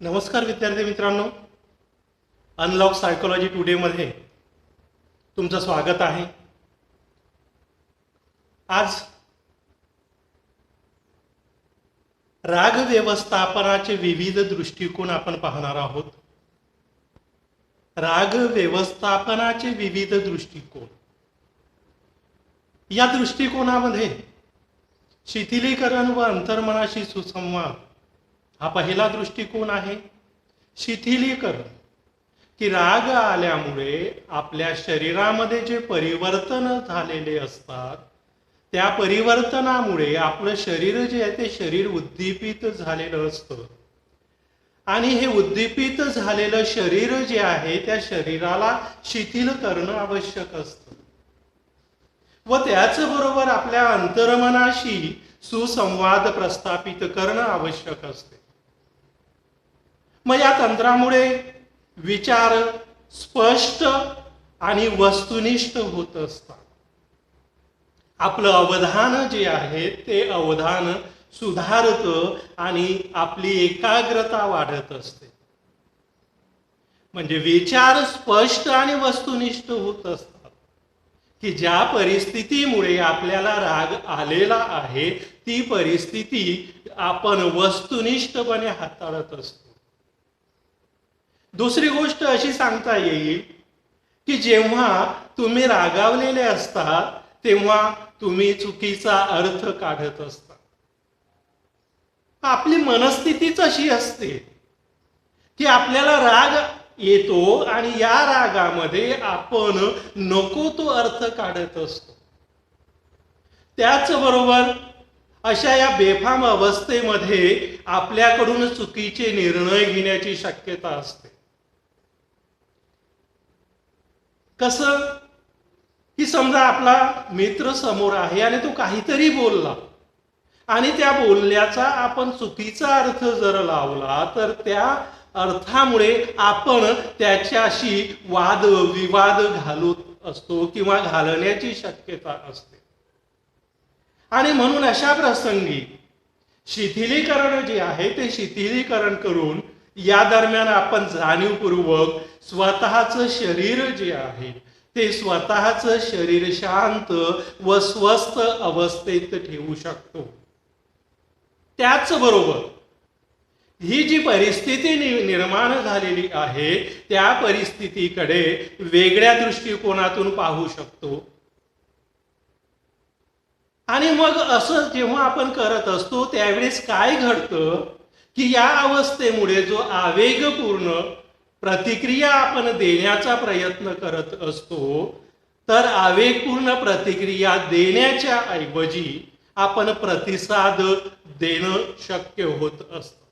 नमस्कार विद्यार्थी मित्रांनो, अनलॉक सायकोलॉजी टुडेमध्ये तुमचं स्वागत आहे. आज राग व्यवस्थापनाचे विविध दृष्टिकोन आपण पाहणार आहोत. राग व्यवस्थापनाचे विविध दृष्टिकोन. या दृष्टिकोनामध्ये शिथिलीकरण व अंतर्मनाशी सुसंवाद हा पहिला दृष्टिकोन आहे. शिथिलीकरण की राग आल्यामुळे आपल्या शरीरामध्ये जे परिवर्तन झालेले असतात त्या परिवर्तनामुळे आपलं शरीर जे आहे ते शरीर उद्दीपित झालेलं असतं आणि हे उद्दीपित झालेलं शरीर जे आहे त्या शरीराला शिथिल करणं आवश्यक असतं व त्याचबरोबर आपल्या अंतर्मनाशी सुसंवाद प्रस्थापित करणं आवश्यक असते. मग या तंत्रामुळे विचार स्पष्ट आणि वस्तुनिष्ठ होत असतात. आपलं अवधान जे आहे ते अवधान सुधारतं आणि आपली एकाग्रता वाढत असते. म्हणजे विचार स्पष्ट आणि वस्तुनिष्ठ होत असतात की ज्या परिस्थितीमुळे आपल्याला राग आलेला आहे ती परिस्थिती आपण वस्तुनिष्ठपणे हाताळत असतो. दुसरी गोष्ट अशी सांगता येईल की जेव्हा तुम्ही रागावलेले असता तेव्हा तुम्ही चुकीचा अर्थ काढत असता. आपली मनस्थितीच अशी असते की आपल्याला राग येतो आणि या रागामध्ये आपण नको तो अर्थ काढत असतो. त्याचबरोबर अशा या बेफाम अवस्थेमध्ये आपल्याकडून चुकीचे निर्णय घेण्याची शक्यता असते. कसं की समजा आपला मित्र समोर आहे आणि तो काहीतरी बोलला आणि त्या बोलण्याचा आपण चुकीचा अर्थ जर लावला तर त्या अर्थामुळे आपण त्याच्याशी वाद विवाद घालत असतो किंवा घालण्याची शक्यता असते. आणि म्हणून अशा प्रसंगी शिथिलीकरण जे आहे ते शिथिलीकरण करून या दरम्यान आपण जाणीवपूर्वक स्वतःचं शरीर जे आहे ते स्वतःचं शरीर शांत व स्वस्थ अवस्थेत ठेवू शकतो. त्याचबरोबर ही जी परिस्थिती निर्माण झालेली आहे त्या परिस्थितीकडे वेगळ्या दृष्टिकोनातून पाहू शकतो. आणि मग असं जेव्हा आपण करत असतो त्यावेळेस काय घडतं की या अवस्थेमुळे जो आवेगपूर्ण प्रतिक्रिया आपण देण्याचा प्रयत्न करत असतो तर आवेगपूर्ण प्रतिक्रिया देण्याच्या ऐवजी आपण प्रतिसाद देणं शक्य होत असतं.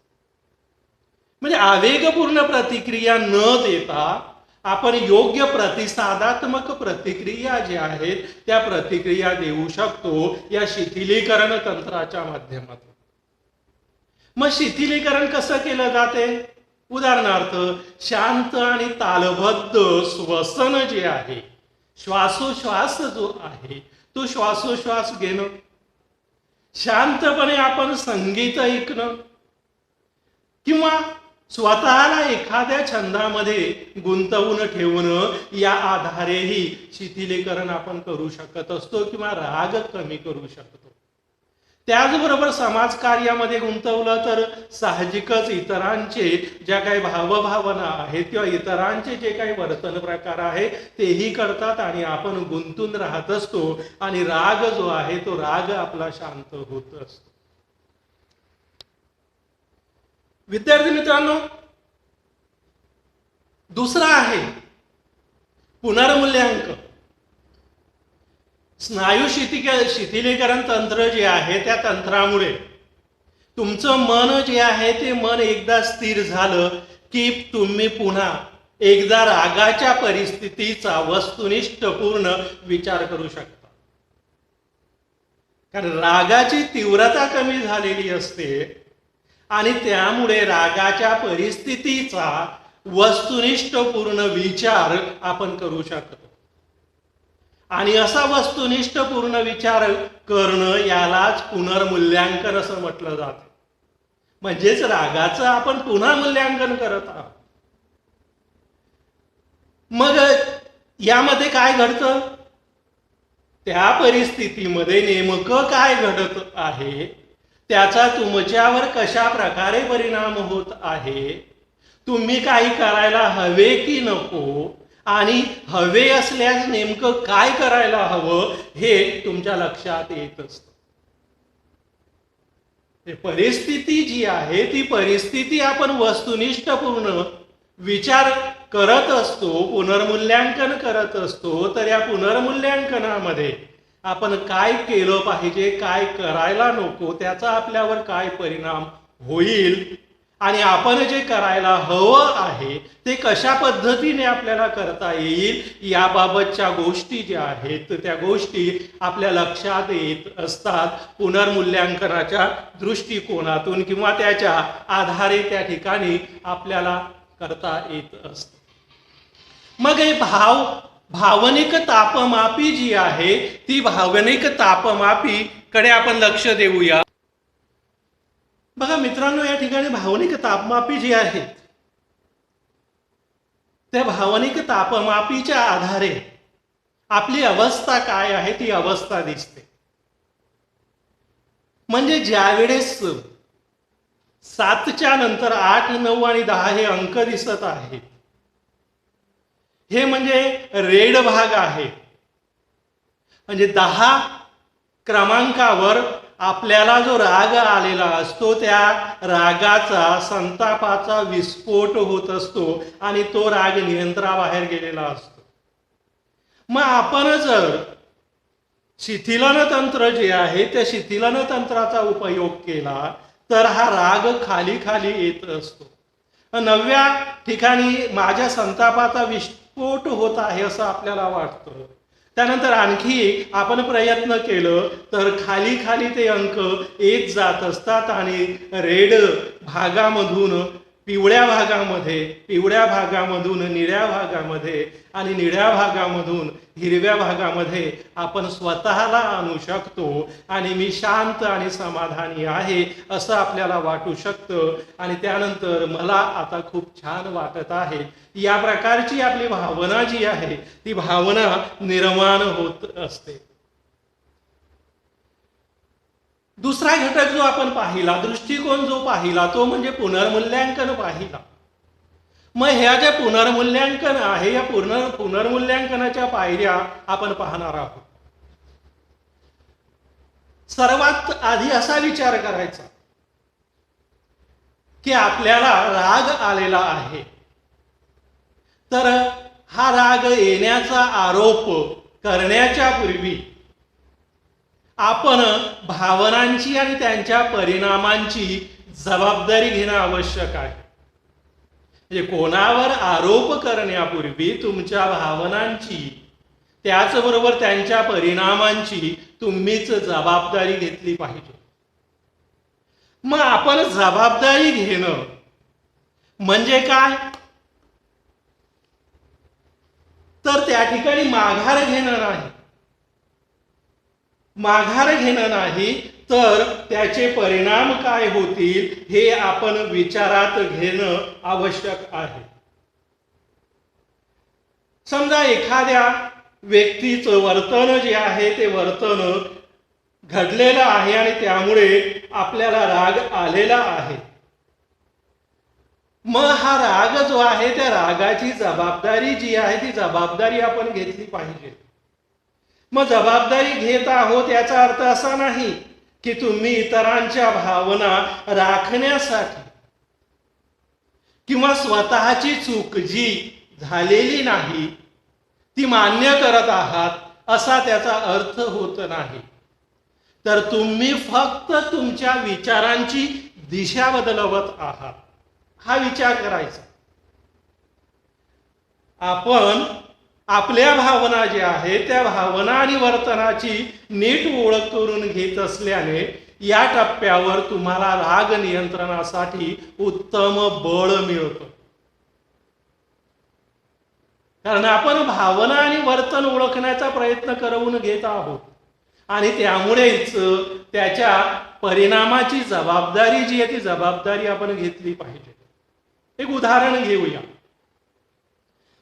म्हणजे आवेगपूर्ण प्रतिक्रिया न देता आपण योग्य प्रतिसादात्मक प्रतिक्रिया ज्या आहेत त्या प्रतिक्रिया देऊ शकतो या शिथिलीकरण तंत्राच्या माध्यमातून. मग शिथिलीकरण कसं केलं जाते? उदाहरणार्थ शांत आणि तालबद्ध श्वसन जे आहे, श्वासोश्वास जो आहे तो श्वासोश्वास घेणं, शांतपणे आपण संगीत ऐकणं किंवा स्वतःला एखाद्या छंदामध्ये गुंतवून ठेवणं या आधारेही शिथिलीकरण आपण करू शकत असतो किंवा राग कमी करू शकतो. त्याचबरोबर समाजकार्यामध्ये गुंतवलं तर साहजिकच इतरांचे ज्या काही भावभावना आहेत किंवा इतरांचे जे काही वर्तन प्रकार आहे तेही करतात आणि आपण गुंतून राहत असतो आणि राग जो आहे तो राग आपला शांत होत असतो. विद्यार्थी मित्रांनो, दुसरा आहे पुनर्मूल्यांकन. स्नायू शिथिलीकरण तंत्र जे आहे त्या तंत्रामुळे तुमचं मन जे आहे ते मन एकदा स्थिर झालं की तुम्ही पुन्हा एकदा रागाच्या परिस्थितीचा वस्तुनिष्ठपूर्ण विचार करू शकता. कारण रागाची तीव्रता कमी झालेली असते आणि त्यामुळे रागाच्या परिस्थितीचा वस्तुनिष्ठपूर्ण विचार आपण करू शकतो. आणि असा वस्तुनिष्ठपूर्ण विचार करणं यालाच पुनर्मूल्यांकन असं म्हटलं जातं. म्हणजेच रागाचं आपण पुन्हा मूल्यांकन करत आहोत. मग यामध्ये काय घडतं, त्या परिस्थितीमध्ये नेमकं काय घडत आहे, त्याचा तुमच्यावर कशा प्रकारे परिणाम होत आहे, तुम्ही काही करायला हवे की नको, आणि हवे असल्यास नेमकं काय करायला हवं हे तुमच्या लक्षात येत असतं. परिस्थिती जी आहे ती परिस्थिती आपण वस्तुनिष्ठपूर्ण विचार करत असतो, पुनर्मूल्यांकन करत असतो. तर या पुनर्मूल्यांकनामध्ये आपण काय केलं पाहिजे, काय करायला नको, त्याचा आपल्यावर काय परिणाम होईल, आणि आपण जे करायला हवं आहे ते कशा पद्धतीने आपल्याला करता येईल, याबाबतच्या गोष्टी ज्या आहेत त्या गोष्टी आपल्या लक्षात येत असतात पुनर्मूल्यांकनाच्या दृष्टिकोनातून, किंवा त्याच्या आधारे त्या ठिकाणी आपल्याला करता येत असतं. मग हे भावनिक तापमापी जी आहे ती भावनिक तापमापी कडे आपण लक्ष देऊया. बघा मित्रांनो, या ठिकाणी भावनिक तापमापी जी आहेत त्या भावनिक तापमापीच्या आधारे आपली अवस्था काय आहे ती अवस्था दिसते. म्हणजे ज्यावेळेस 7च्या नंतर 8, 9 आणि 10 हे अंक दिसत आहेत, हे म्हणजे रेड भाग आहे. म्हणजे 10 क्रमांकावर आपल्याला जो राग आलेला असतो त्या रागाचा, संतापाचा विस्फोट होत असतो आणि तो राग नियंत्रणाबाहेर गेलेला असतो. मग आपण जर शिथिलन तंत्र जे आहे त्या शिथिलन तंत्राचा उपयोग केला तर हा राग खाली खाली येत असतो. 9व्या ठिकाणी माझ्या संतापाचा विस्फोट होत आहे असं आपल्याला वाटतं. त्यानंतर आणखी आपण प्रयत्न केलं तर खाली खाली ते अंक येत जात असतात आणि रेड भागामधून पिवळ्या भागामध्ये, पिवळ्या भागामधून निळ्या भागामध्ये आणि निळ्या भागामधून हिरव्या भागामध्ये आपण स्वतःला आणू शकतो आणि मी शांत आणि समाधानी आहे असं आपल्याला वाटू शकतं. आणि त्यानंतर मला आता खूप छान वाटत आहे, या प्रकारची आपली भावना जी आहे ती भावना निर्माण होत असते. दुसरा घटक जो आपण पाहिला, दृष्टिकोन जो पाहिला, तो म्हणजे पुनर्मूल्यांकन पाहिला. मग ह्या ज्या पुनर्मूल्यांकन आहे या पुनर्मूल्यांकनाच्या पायऱ्या आपण पाहणार आहोत. सर्वात आधी असा विचार करायचा की आपल्याला राग आलेला आहे, तर हा राग येण्याचा आरोप करण्याच्या पूर्वी आपण भावनांची आणि त्यांच्या परिणामांची जबाबदारी घेणं आवश्यक आहे. म्हणजे कोणावर आरोप करण्यापूर्वी तुमच्या भावनांची त्याचबरोबर त्यांच्या परिणामांची तुम्हीच जबाबदारी घेतली पाहिजे. मग आपण जबाबदारी घेणं म्हणजे काय, तर त्या ठिकाणी माघार घेणं नाही. माघार घेणं नाही तर त्याचे परिणाम काय होतील हे आपण विचारात घेणं आवश्यक आहे. समजा एखाद्या व्यक्तीचं वर्तन जे आहे ते वर्तन घडलेलं आहे आणि त्यामुळे आपल्याला राग आलेला आहे. मग हा राग जो आहे त्या रागाची जबाबदारी जी आहे ती जबाबदारी आपण घेतली पाहिजे. मग जबाबदारी घेत आहोत याचा अर्थ असा नाही की तुम्ही इतरांच्या भावना राखण्यासाठी किंवा स्वतःची चूक जी झालेली नाही ती मान्य करत आहात असा त्याचा अर्थ होत नाही. तर तुम्ही फक्त तुमच्या विचारांची दिशा बदलवत आहात, हा विचार करायचा. आपण आपल्या भावना ज्या आहेत त्या भावना आणि वर्तनाची नीट ओळख करून घेत असल्याने या टप्प्यावर तुम्हाला राग नियंत्रणासाठी उत्तम बळ मिळतं. कारण आपण भावना आणि वर्तन ओळखण्याचा प्रयत्न करून घेत आहोत आणि त्यामुळेच त्याच्या परिणामाची जबाबदारी जी आहे ती जबाबदारी आपण घेतली पाहिजे. एक उदाहरण घेऊया.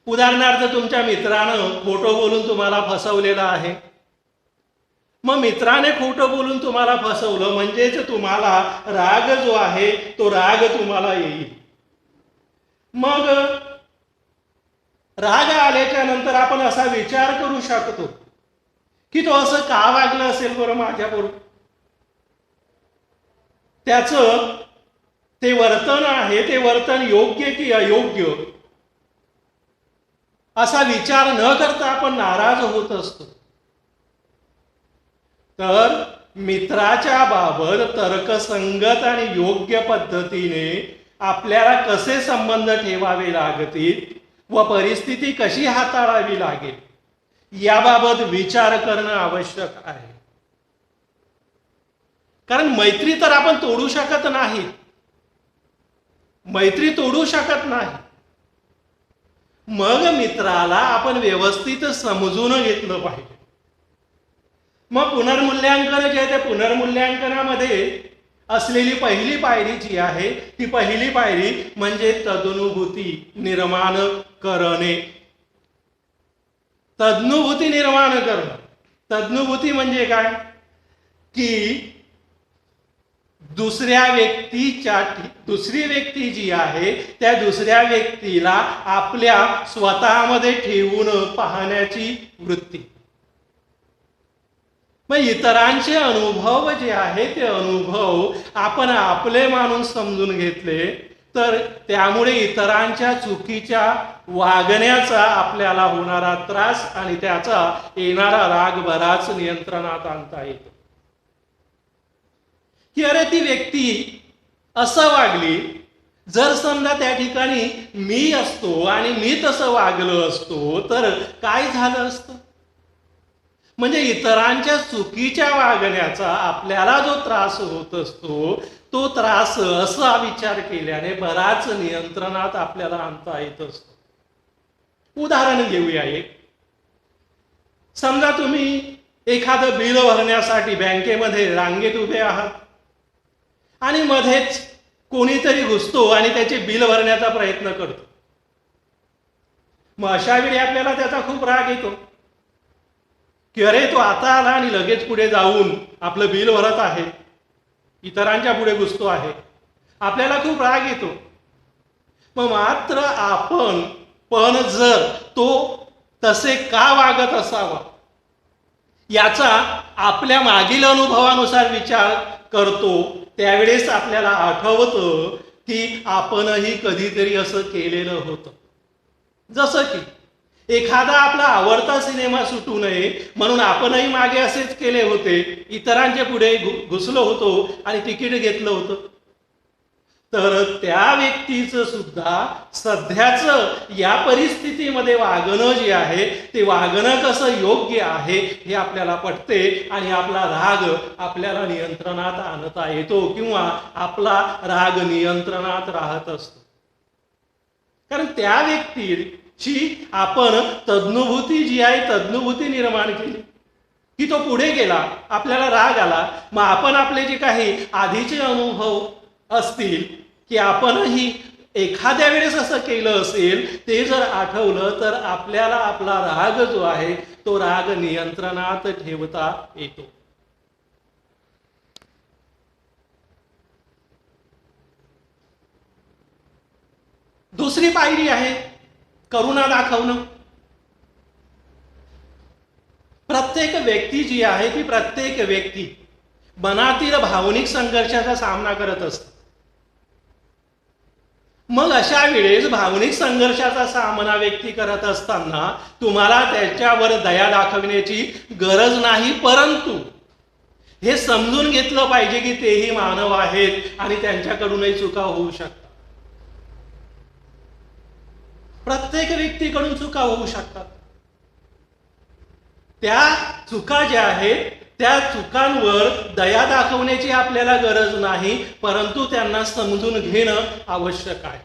उदाहरणार्थ तुमच्या मित्रानं खोटं बोलून तुम्हाला फसवलेलं आहे. मग मित्राने खोटं बोलून तुम्हाला फसवलं म्हणजेच तुम्हाला राग जो आहे तो राग तुम्हाला येईल. मग राग आल्याच्या नंतर आपण असा विचार करू शकतो की तो असं का वागलं असेल बरं माझ्याबरोबर. त्याचं ते वर्तन आहे ते वर्तन योग्य की अयोग्य असा विचार न करता आपण नाराज होत असतो. तर मित्राच्या बाबत तर्कसंगत आणि योग्य पद्धतीने आपल्याला कसे संबंध ठेवावे लागतील व परिस्थिती कशी हाताळावी लागेल याबाबत विचार करणं आवश्यक आहे. कारण मैत्री तर आपण तोडू शकत नाही. मैत्री तोडू शकत नाही. मग मित्राला आपण व्यवस्थित समजून घेतलं पाहिजे. मग पुनर्मूल्यांकन जे आहे त्या पुनर्मूल्यांकनामध्ये असलेली पहिली पायरी जी आहे ती पहिली पायरी म्हणजे तदनुभूती निर्माण करणे. तदनुभूती निर्माण करणं. तदनुभूती म्हणजे काय की दुसरी व्यक्ती जी आहे त्या दुसऱ्या व्यक्तीला आपल्या स्वतःमध्ये ठेवून पाहण्याची वृत्ती. मग इतरांचे अनुभव जे आहे ते अनुभव आपण आपले मानून समजून घेतले तर त्यामुळे इतरांच्या चुकीच्या वागण्याचा आपल्याला होणारा त्रास आणि त्याचा येणारा राग बराच नियंत्रणात आणता येतो. की अरे ती व्यक्ती असं वागली, जर समजा त्या ठिकाणी मी असतो आणि मी तसं वागलो असतो तर काय झालं असतं. म्हणजे इतरांच्या चुकीच्या वागण्याचा आपल्याला जो त्रास होत असतो तो त्रास असा विचार केल्याने बराच नियंत्रणात आपल्याला आणता येत असतो. उदाहरण घेऊया एक. समजा तुम्ही एखादं बिल भरण्यासाठी बँकेमध्ये रांगेत उभे आहात आणि मध्येच कोणीतरी घुसतो आणि त्याचे बिल भरण्याचा प्रयत्न करतो. मग अशा वेळी आपल्याला त्याचा खूप राग येतो की अरे तो आता आला आणि लगेच पुढे जाऊन आपलं बिल भरत आहे, इतरांच्या पुढे घुसतो आहे. आपल्याला खूप राग येतो. मग मात्र पण जर तो तसे का वागत असावा याचा आपल्या मागील अनुभवानुसार विचार करतो त्यावेळेस आपल्याला आठवतं की आपणही कधीतरी असं केलेलं होतं. जसं की एखादा आपला आवडता सिनेमा सुटू नये म्हणून आपणही मागे असेच केले होते. इतरांच्या पुढे घुसलो होतो आणि तिकीट घेतलं होतं. तर त्या व्यक्तीचं सुद्धा सध्याचं या परिस्थितीमध्ये वागणं जे आहे ते वागणं कसं योग्य आहे हे आपल्याला पटते आणि आपला राग आपल्याला नियंत्रणात आणता येतो किंवा आपला राग नियंत्रणात राहत असतो. कारण त्या व्यक्तीची आपण तदनुभूती जी आहे तदनुभूती निर्माण केली की तो पुढे गेला, आपल्याला राग आला. मग आपण आपले जे काही आधीचे अनुभव असतील की आपणही एखाद्या वेळेस असं केलं असेल ते जर आठवलं तर आपल्याला आपला राग जो आहे तो राग नियंत्रणात ठेवता येतो. दुसरी पायरी आहे करुणा दाखवणं. प्रत्येक व्यक्ती जी आहे ती प्रत्येक व्यक्ती मनातील भावनिक संघर्षाचा सामना करत असते. मग अशा वेळेस भावनिक संघर्षाचा सामना व्यक्ती करत असताना तुम्हाला त्याच्यावर दया दाखवण्याची गरज नाही, परंतु हे समजून घेतलं पाहिजे की तेही मानव आहेत आणि त्यांच्याकडूनही चुका होऊ शकतात. प्रत्येक व्यक्तीकडून चुका होऊ शकतात. त्या चुका ज्या आहेत त्या चुकांवर दया दाखवण्याची आपल्याला गरज नाही, परंतु त्यांना समजून घेणं आवश्यक आहे.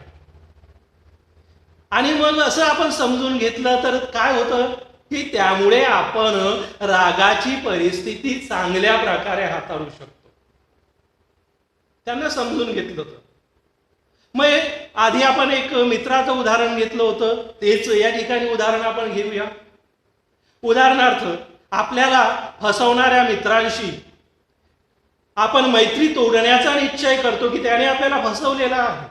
आणि मग असं आपण समजून घेतलं तर काय होतं की त्यामुळे आपण रागाची परिस्थिती चांगल्या प्रकारे हाताळू शकतो. त्यांना समजून घेतलं तर. मग आधी आपण एक मित्राचं उदाहरण घेतलं होतं, तेच या ठिकाणी उदाहरण आपण घेऊया. उदाहरणार्थ, आपल्याला फसवणाऱ्या मित्रांशी आपण मैत्री तोडण्याचा निश्चय करतो की त्याने आपल्याला फसवलेला आहे.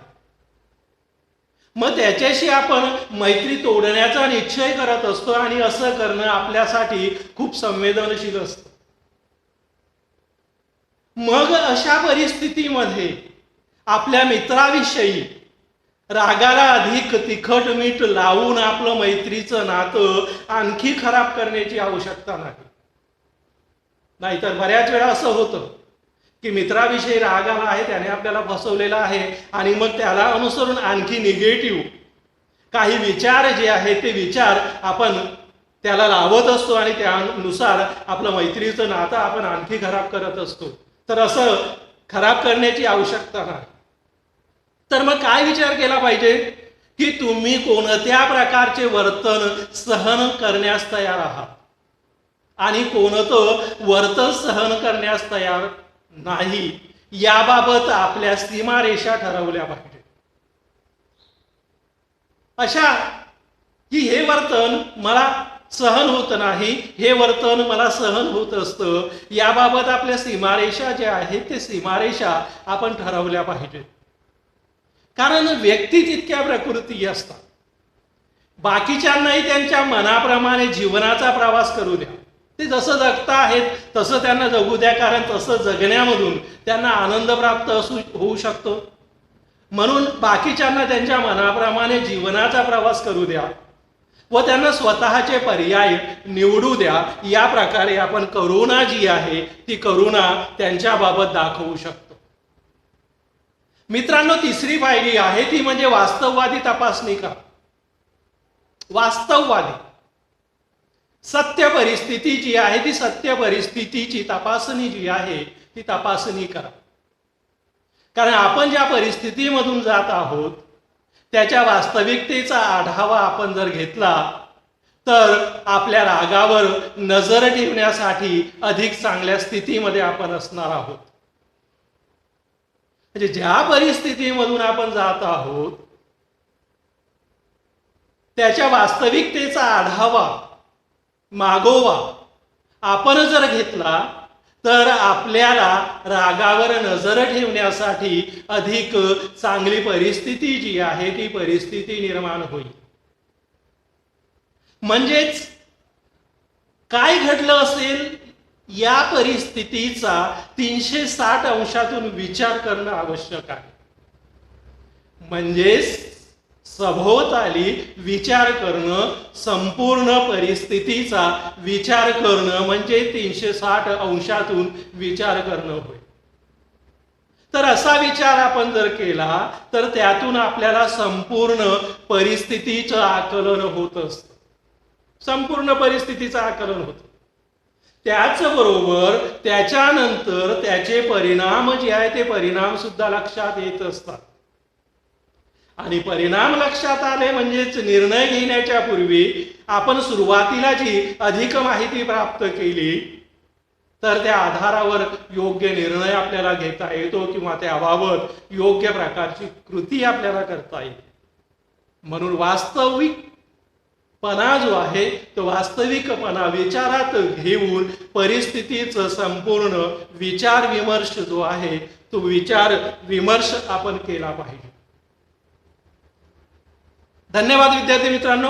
मग त्याच्याशी आपण मैत्री तोडण्याचा निश्चय करत असतो आणि असं करणं आपल्यासाठी खूप संवेदनशील असतं. मग अशा परिस्थितीमध्ये आपल्या मित्राविषयी रागाला अधिक तिखट मीठ लावून आपलं मैत्रीचं नातं आणखी खराब करण्याची आवश्यकता नाही. नाहीतर बऱ्याच वेळा असं होतं की मित्राविषयी राग आला आहे, त्याने आपल्याला फसवलेला आहे आणि मग त्याला अनुसरून आणखी निगेटिव्ह काही विचार जे आहेत ते विचार आपण त्याला लावत असतो आणि त्यानुसार आपलं मैत्रीचं नातं आपण आणखी खराब करत असतो. तर असं खराब करण्याची आवश्यकता नाही. तर मग काय विचार केला पाहिजे की तुम्ही कोणत्या प्रकारचे वर्तन सहन करण्यास तयार आहात आणि कोणतं वर्तन सहन करण्यास तयार नाही, याबाबत आपल्या सीमारेषा ठरवल्या पाहिजे. अशा की हे वर्तन मला सहन होत नाही, हे वर्तन मला सहन होत असतं, याबाबत आपल्या सीमारेषा ज्या आहेत ते सीमारेषा आपण ठरवल्या पाहिजेत. कारण व्यक्ती तितक्या प्रकृती असतात. बाकीच्यांनाही त्यांच्या मनाप्रमाणे जीवनाचा प्रवास करू द्या, ते जसं जगता आहेत तसं त्यांना जगू द्या, कारण तसं जगण्यामधून त्यांना आनंद प्राप्त होऊ शकतो. म्हणून बाकीच्यांना त्यांच्या मनाप्रमाणे जीवनाचा प्रवास करू द्या व त्यांना स्वतःचे पर्याय निवडू द्या. या प्रकारे आपण करुणा जी आहे ती करुणा त्यांच्याबाबत दाखवू शकतो. मित्रांनो, तिसरी पायरी आहे ती म्हणजे वास्तववादी तपासणी करा. वास्तववादी सत्य परिस्थिती जी आहे ती सत्य परिस्थितीची तपासणी जी आहे ती तपासणी करा. कारण आपण ज्या परिस्थितीमधून जात आहोत त्याच्या वास्तविकतेचा आढावा आपण जर घेतला तर आपल्या रागावर नजर ठेवण्यासाठी अधिक चांगल्या स्थितीमध्ये आपण असणार आहोत. म्हणजे ज्या परिस्थितीमधून आपण जात आहोत त्याच्या वास्तविकतेचा आढावा मागोवा आपण जर घेतला तर आपल्याला रागावर नजर ठेवण्यासाठी अधिक चांगली परिस्थिती जी आहे ती परिस्थिती निर्माण होईल. म्हणजेच काय घडलं असेल या परिस्थितीचा 360 अंशातून विचार करणं आवश्यक आहे. म्हणजेच सभोवताली विचार करणं, संपूर्ण परिस्थितीचा विचार करणं म्हणजे 360 अंशातून विचार करणं होय. तर असा विचार आपण जर केला तर त्यातून आपल्याला संपूर्ण परिस्थितीचं आकलन होत असतं. संपूर्ण परिस्थितीचं आकलन होतं. त्याचबरोबर त्याच्यानंतर त्याचे परिणाम जे आहे ते परिणाम सुद्धा लक्षात येत असतात. आणि परिणाम लक्षात आले म्हणजेच निर्णय घेण्याच्या पूर्वी आपण सुरुवातीला जी अधिक माहिती प्राप्त केली तर त्या आधारावर योग्य निर्णय आपल्याला घेता येतो किंवा त्याबाबत योग्य प्रकारची कृती आपल्याला करता येते. म्हणून वास्तविकपणा जो आहे तो वास्तविकपणा विचारात घेऊन परिस्थितीचं संपूर्ण विचार विमर्श जो आहे तो विचार विमर्श आपण केला पाहिजे. धन्यवाद विद्यार्थी मित्रांनो.